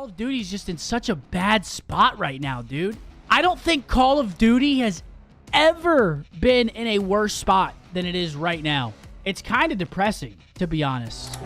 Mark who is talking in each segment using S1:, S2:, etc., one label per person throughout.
S1: of Duty's just in such a bad spot right now, dude. I don't think Call of Duty has ever been in a worse spot than it is right now. It's kind of depressing, to be honest.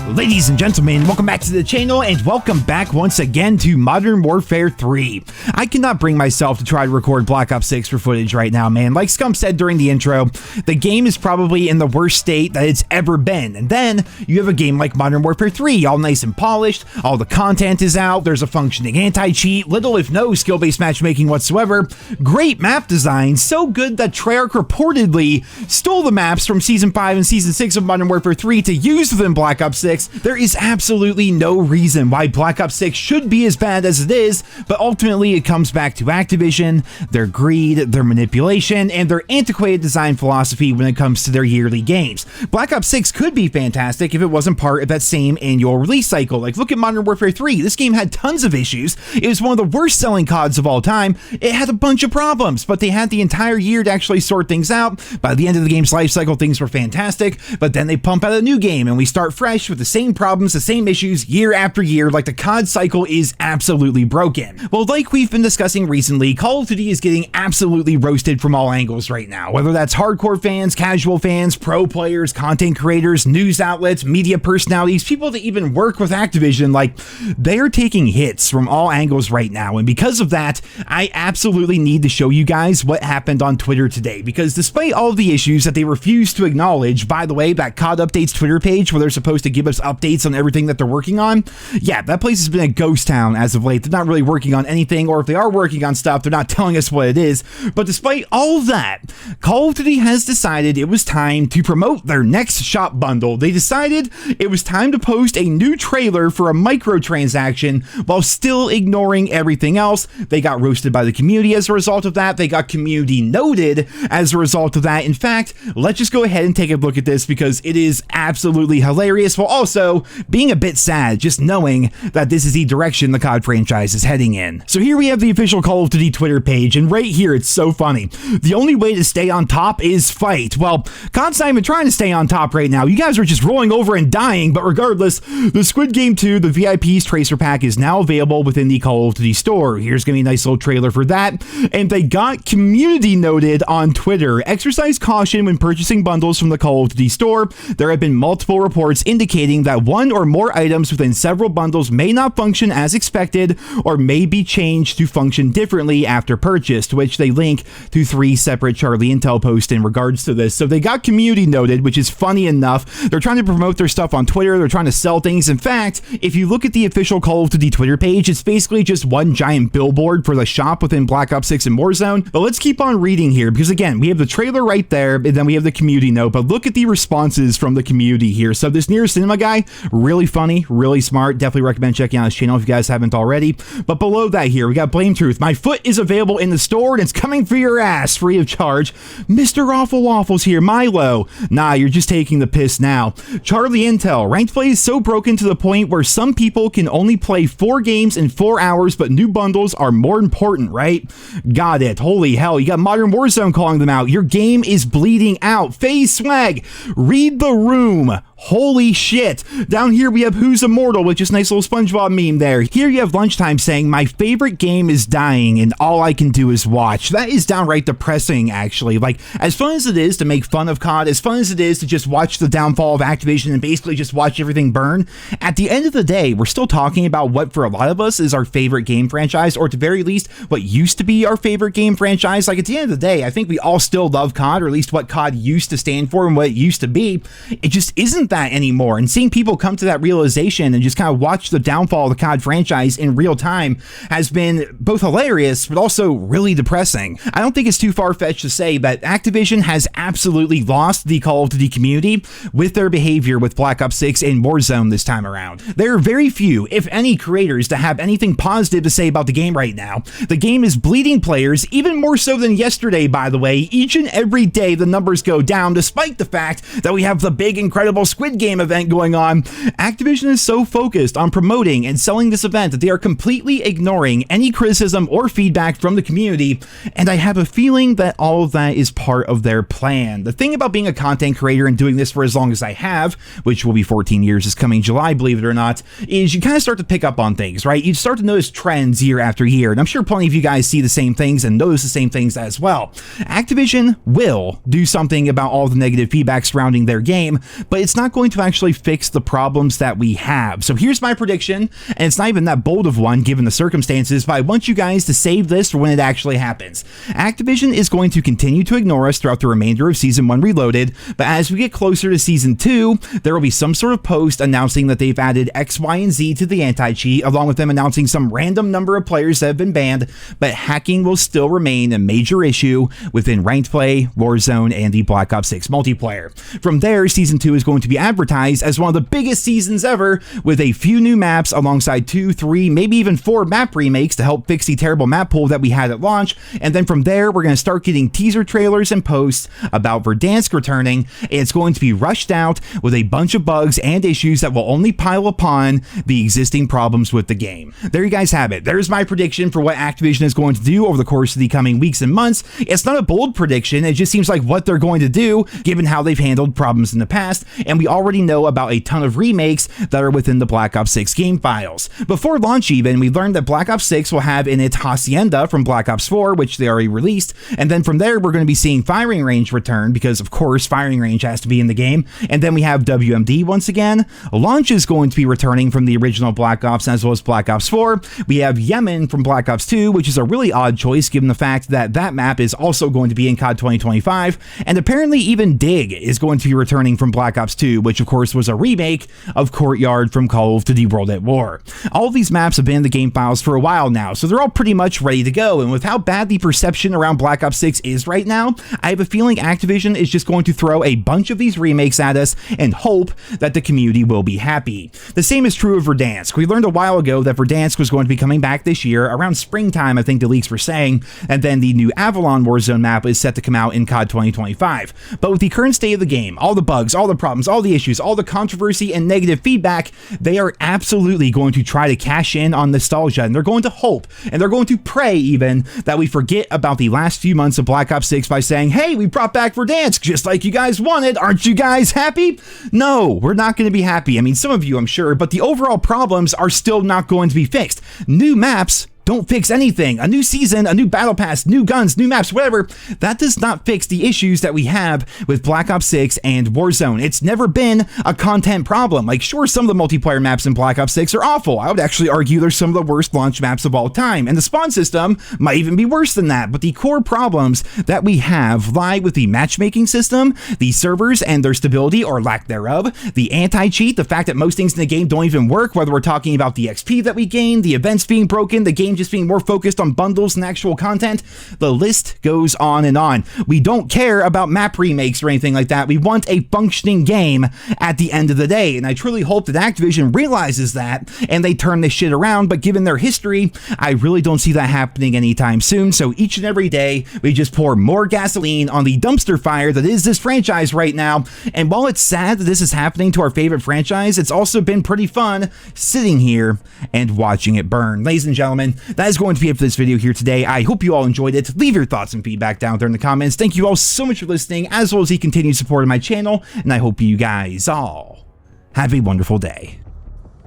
S2: Ladies and gentlemen, welcome back to the channel and welcome back once again to Modern Warfare 3. I cannot bring myself to try to record Black Ops 6 for footage right now, man. Like Scum said during the intro, the game is probably in the worst state that it's ever been. And then you have a game like Modern Warfare 3, all nice and polished, all the content is out, there's a functioning anti-cheat, little if no skill-based matchmaking whatsoever, great map design, so good that Treyarch reportedly stole the maps from Season 5 and Season 6 of Modern Warfare 3 to use within Black Ops 6. There is absolutely no reason why Black Ops 6 should be as bad as it is, but ultimately it comes back to Activision, their greed, their manipulation, and their antiquated design philosophy when it comes to their yearly games. Black Ops 6 could be fantastic if it wasn't part of that same annual release cycle. Like, look at Modern Warfare 3. This game had tons of issues. It was one of the worst selling CODs of all time. It had a bunch of problems, but they had the entire year to actually sort things out. By the end of the game's life cycle, things were fantastic, but then they pump out a new game and we start fresh with the same problems, the same issues year after year. Like, the COD cycle is absolutely broken. Well, like we've been discussing recently, Call of Duty is getting absolutely roasted from all angles right now, whether that's hardcore fans, casual fans, pro players, content creators, news outlets, media personalities, people that even work with Activision. Like, they're taking hits from all angles right now, and because of that, I absolutely need to show you guys what happened on Twitter today, because despite all of the issues that they refuse to acknowledge, by the way, that COD Updates Twitter page where they're supposed to give us updates on everything that they're working on, yeah, that place has been a ghost town as of late. They're not really working on anything, or if they are working on stuff, they're not telling us what it is. But despite all of that, Call of Duty has decided it was time to promote their next shop bundle. They decided it was time to post a new trailer for a microtransaction while still ignoring everything else. They got roasted by the community as a result of that. They got community noted as a result of that. In fact, let's just go ahead and take a look at this because it is absolutely hilarious, while also being a bit sad just knowing that this is the direction the COD franchise is heading in. So here we have the official Call of Duty Twitter page, and right here it's so funny. The only way to stay on top is fight. Well, COD's not even trying to stay on top right now. You guys are just rolling over and dying, but regardless, the Squid Game 2, the VIP's Tracer Pack, is now available within the Call of Duty store. Here's gonna be a nice little trailer for that, and they got community noted on Twitter. Exercise caution when purchasing bundles from the Call of Duty store. There have been multiple reports indicating that one or more items within several bundles may not function as expected or may be changed to function differently after purchase, to which they link to 3 separate Charlie Intel posts in regards to this. So they got community noted, which is funny enough. They're trying to promote their stuff on Twitter. They're trying to sell things. In fact, if you look at the official Call of Duty Twitter page, it's basically just one giant billboard for the shop within Black Ops 6 and Warzone. But let's keep on reading here because, again, we have the trailer right there, and then we have the community note. But look at the responses from the community here. So this NerosCinema guy, really funny, really smart. Definitely recommend checking out his channel if you guys haven't already. But below that here, we got Blame Truth. My foot is available in the store and it's coming for your ass free of charge. Mr. Awful Waffles here. Milo. Nah, you're just taking the piss now. Charlie Intel. Ranked play is so broken to the point where some people can only play 4 games in 4 hours, but new bundles are more important, right? Got it. Holy hell. You got Modern Warzone calling them out. Your game is bleeding out. FaZe Swag. Read the room. Holy shit. Down here we have Who's Immortal with just nice little SpongeBob meme there. Here you have Lunchtime saying, my favorite game is dying and all I can do is watch. That is downright depressing, actually. Like, as fun as it is to make fun of COD, as fun as it is to just watch the downfall of Activision and basically just watch everything burn, at the end of the day, we're still talking about what for a lot of us is our favorite game franchise, or at the very least, what used to be our favorite game franchise. Like, at the end of the day, I think we all still love COD, or at least what COD used to stand for and what it used to be. It just isn't that anymore, and seeing people come to that realization and just kind of watch the downfall of the COD franchise in real time has been both hilarious but also really depressing. I don't think it's too far-fetched to say that Activision has absolutely lost the Call of Duty community with their behavior with Black Ops 6 and Warzone this time around. There are very few, if any, creators that have anything positive to say about the game right now. The game is bleeding players, even more so than yesterday, by the way. Each and every day the numbers go down, despite the fact that we have the big incredible Squid Game event going going on. Activision is so focused on promoting and selling this event that they are completely ignoring any criticism or feedback from the community, and I have a feeling that all of that is part of their plan. The thing about being a content creator and doing this for as long as I have, which will be 14 years this coming July, believe it or not, is you kind of start to pick up on things, right? You start to notice trends year after year, and I'm sure plenty of you guys see the same things and notice the same things as well. Activision will do something about all the negative feedback surrounding their game, but it's not going to actually fix the problems that we have. So here's my prediction, and it's not even that bold of one given the circumstances, but I want you guys to save this for when it actually happens. Activision is going to continue to ignore us throughout the remainder of Season 1 Reloaded, but as we get closer to Season 2, there will be some sort of post announcing that they've added X, Y, and Z to the anti-cheat, along with them announcing some random number of players that have been banned, but hacking will still remain a major issue within Ranked Play, Warzone, and the Black Ops 6 multiplayer. From there, Season 2 is going to be advertised as one of the biggest seasons ever, with a few new maps alongside 2, 3, maybe even 4 map remakes to help fix the terrible map pool that we had at launch, and then from there, we're going to start getting teaser trailers and posts about Verdansk returning, and it's going to be rushed out with a bunch of bugs and issues that will only pile upon the existing problems with the game. There you guys have it. There's my prediction for what Activision is going to do over the course of the coming weeks and months. It's not a bold prediction, it just seems like what they're going to do given how they've handled problems in the past, and we already know about a ton of remakes that are within the Black Ops 6 game files. Before launch even, we learned that Black Ops 6 will have in it Hacienda from Black Ops 4, which they already released, and then from there we're going to be seeing Firing Range return, because of course Firing Range has to be in the game, and then we have WMD once again. Launch is going to be returning from the original Black Ops as well as Black Ops 4. We have Yemen from Black Ops 2, which is a really odd choice given the fact that that map is also going to be in COD 2025, and apparently even Dig is going to be returning from Black Ops 2, which of course was a remake of Courtyard from Call of Duty World at War. All of these maps have been in the game files for a while now, so they're all pretty much ready to go, and with how bad the perception around Black Ops 6 is right now, I have a feeling Activision is just going to throw a bunch of these remakes at us and hope that the community will be happy. The same is true of Verdansk. We learned a while ago that Verdansk was going to be coming back this year, around springtime I think the leaks were saying, and then the new Avalon Warzone map is set to come out in COD 2025. But with the current state of the game, all the bugs, all the problems, all the issues, all the controversy and negative feedback, they are absolutely going to try to cash in on nostalgia, and they're going to hope, and they're going to pray even, that we forget about the last few months of Black Ops 6 by saying, hey, we brought back Verdansk just like you guys wanted. Aren't you guys happy? No, we're not going to be happy. I mean, some of you, I'm sure, but the overall problems are still not going to be fixed. New maps don't fix anything. A new season, a new battle pass, new guns, new maps, whatever, that does not fix the issues that we have with Black Ops 6 and Warzone. It's never been a content problem. Like, sure, some of the multiplayer maps in Black Ops 6 are awful. I would actually argue they're some of the worst launch maps of all time, and the spawn system might even be worse than that, but the core problems that we have lie with the matchmaking system, the servers and their stability or lack thereof, the anti-cheat, the fact that most things in the game don't even work, whether we're talking about the XP that we gain, the events being broken, the game just being more focused on bundles and actual content. The list goes on and on. We don't care about map remakes or anything like that. We want a functioning game at the end of the day, and I truly hope that Activision realizes that and they turn this shit around, but given their history, I really don't see that happening anytime soon. So each and every day, we just pour more gasoline on the dumpster fire that is this franchise right now, and while it's sad that this is happening to our favorite franchise, it's also been pretty fun sitting here and watching it burn. Ladies and gentlemen, that is going to be it for this video here today. I hope you all enjoyed it. Leave your thoughts and feedback down there in the comments. Thank you all so much for listening, as well as the continued support of my channel, and I hope you guys all have a wonderful day.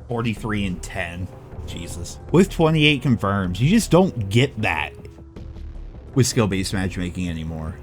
S2: 43 and 10. Jesus. With 28 confirms, you just don't get that with skill-based matchmaking anymore.